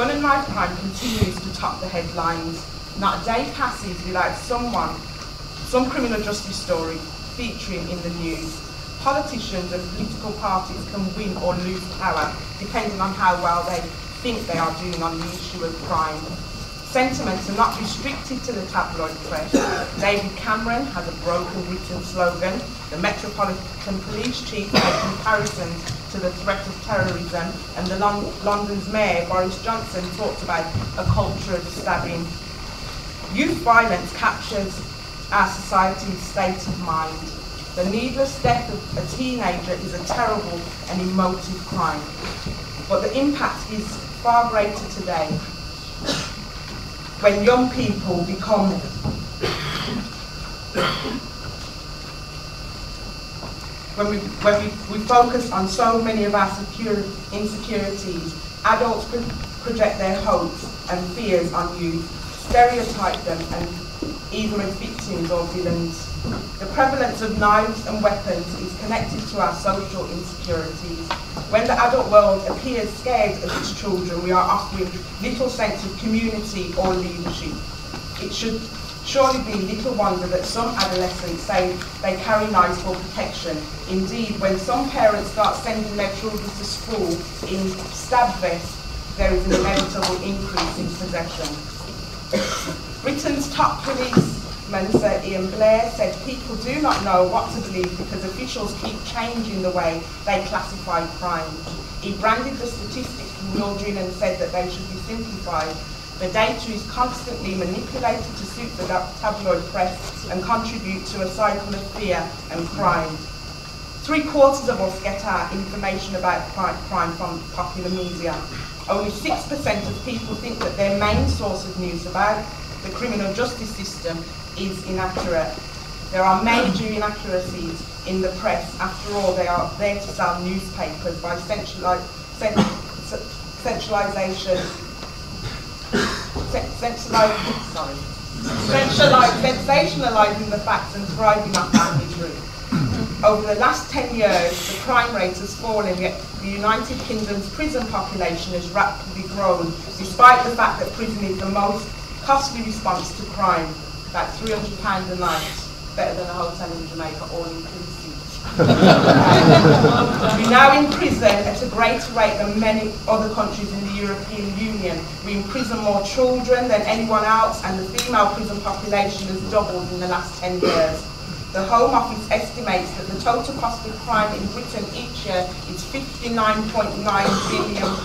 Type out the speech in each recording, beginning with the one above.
Gun and knife crime continues to top the headlines. Not a day passes without some criminal justice story featuring in the news. Politicians and political parties can win or lose power depending on how well they think they are doing on the issue of crime. Sentiments are not restricted to the tabloid press. David Cameron has a broken written slogan. The Metropolitan Police Chief made comparisons to the threat of terrorism, and London's Mayor Boris Johnson talked about a culture of stabbing. Youth violence captures our society's state of mind. The needless death of a teenager is a terrible and emotive crime, but the impact is far greater today when young people become when we focus on so many of our insecurities. Adults project their hopes and fears on youth, stereotype them and either as victims or villains. The prevalence of knives and weapons is connected to our social insecurities. When the adult world appears scared of its children, we are offering little sense of community or leadership. It should surely be little wonder that some adolescents say they carry knives for protection. Indeed, when some parents start sending their children to school in stab vests, there is an inevitable increase in possession. Britain's top policeman, Sir Ian Blair, said people do not know what to believe because officials keep changing the way they classify crime. He branded the statistics bewildering and said that they should be simplified. The data is constantly manipulated to suit the tabloid press and contribute to a cycle of fear and crime. 3/4 of us get our information about crime from popular media. Only 6% of people think that their main source of news about the criminal justice system is inaccurate. There are major inaccuracies in the press. Centralisation sensationalising the facts and thriving on imagery. Over the last 10 years, the crime rate has fallen, yet the United Kingdom's prison population has rapidly grown, despite the fact that prison is the most costly response to crime, about £300 a night, better than a hotel in Jamaica, all inclusive. We're now in prison at a greater rate than many other countries in the European Union. We imprison more children than anyone else, and the female prison population has doubled in the last 10 years. The Home Office estimates that the total cost of crime in Britain each year is £59.9 billion.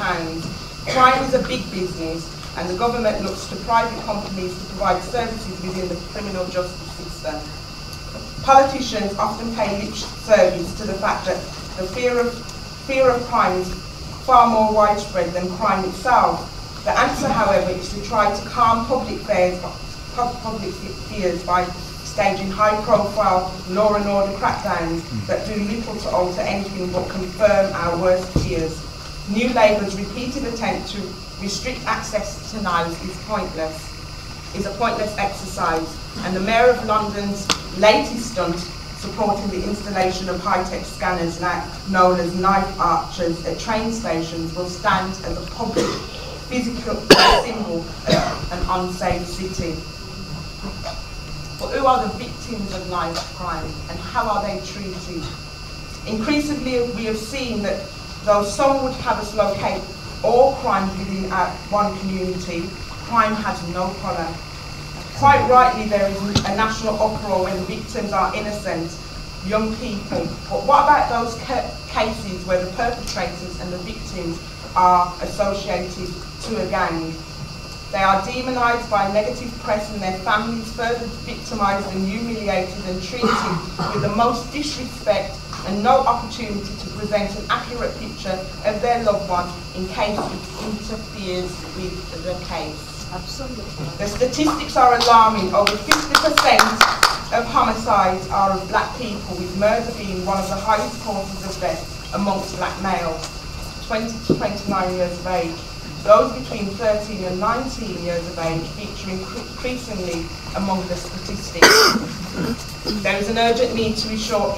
Crime is a big business, and the government looks to private companies to provide services within the criminal justice system. Politicians often pay lip service to the fact that the fear of crime is far more widespread than crime itself. The answer, however, is to try to calm public fears by staging high-profile law and order crackdowns that do little to alter anything but confirm our worst fears. New Labour's repeated attempt to restrict access to knives is a pointless exercise, and the Mayor of London's latest stunt, supporting the installation of high-tech scanners now known as knife archers at train stations, will stand as a public physical symbol of an unsafe city. But who are the victims of knife crime, and how are they treated? Increasingly, we have seen that though some would have us locate all crime within one community, crime has no colour. Quite rightly, there is a national uproar when victims are innocent young people. But what about those cases where the perpetrators and the victims are associated to a gang? They are demonised by negative press, and their families further victimised and humiliated and treated with the most disrespect and no opportunity to present an accurate picture of their loved one in case it interferes with the case. Absolutely. The statistics are alarming. Over 50% of homicides are of black people, with murder being one of the highest causes of death amongst black males, 20 to 29 years of age. Those between 13 and 19 years of age feature increasingly among the statistics. There is an urgent need to ensure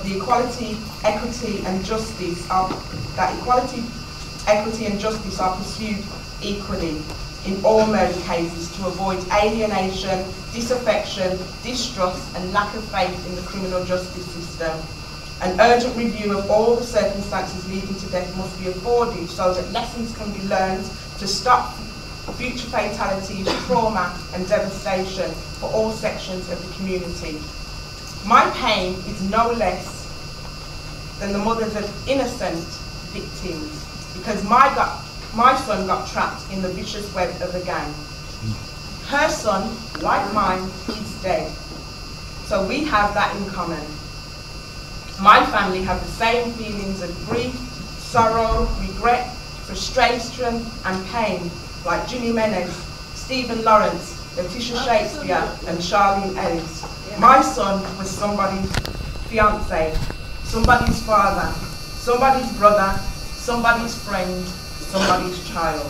the equality, equity and justice are pursued equally in all murder cases to avoid alienation, disaffection, distrust and lack of faith in the criminal justice system. An urgent review of all the circumstances leading to death must be afforded so that lessons can be learned to stop future fatalities, trauma and devastation for all sections of the community. My pain is no less than the mothers of innocent victims, because my son got trapped in the vicious web of a gang. Her son, like mine, is dead. So we have that in common. My family have the same feelings of grief, sorrow, regret, frustration and pain, like Jimmy Menes, Stephen Lawrence, Letitia Shakespeare and Charlene Ellis. My son was somebody's fiance, somebody's father, somebody's brother, somebody's friend, somebody's child.